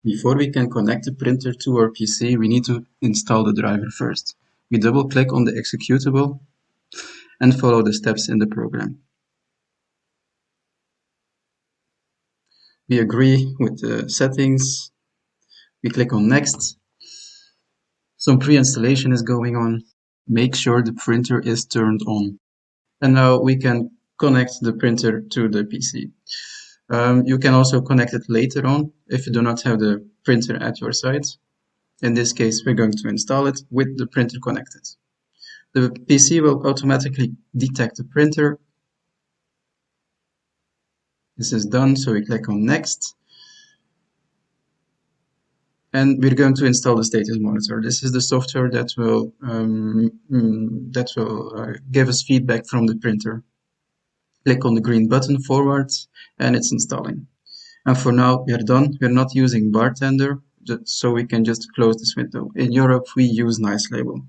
Before we can connect the printer to our PC, we need to install the driver first. We double-click on the executable and follow the steps in the program. We agree with the settings. We click on Next. Some pre-installation is going on. Make sure the printer is turned on. And now we can connect the printer to the PC. You can also connect it later on if you do not have the printer at your site. In this case, we're going to install it with the printer connected. The PC will automatically detect the printer. This is done, so we click on Next. And we're going to install the status monitor. This is the software that will give us feedback from the printer. Click on the green button forward, and it's installing. And for now, we are done. We're not using Bartender, so we can just close this window. In Europe, we use Nice Label.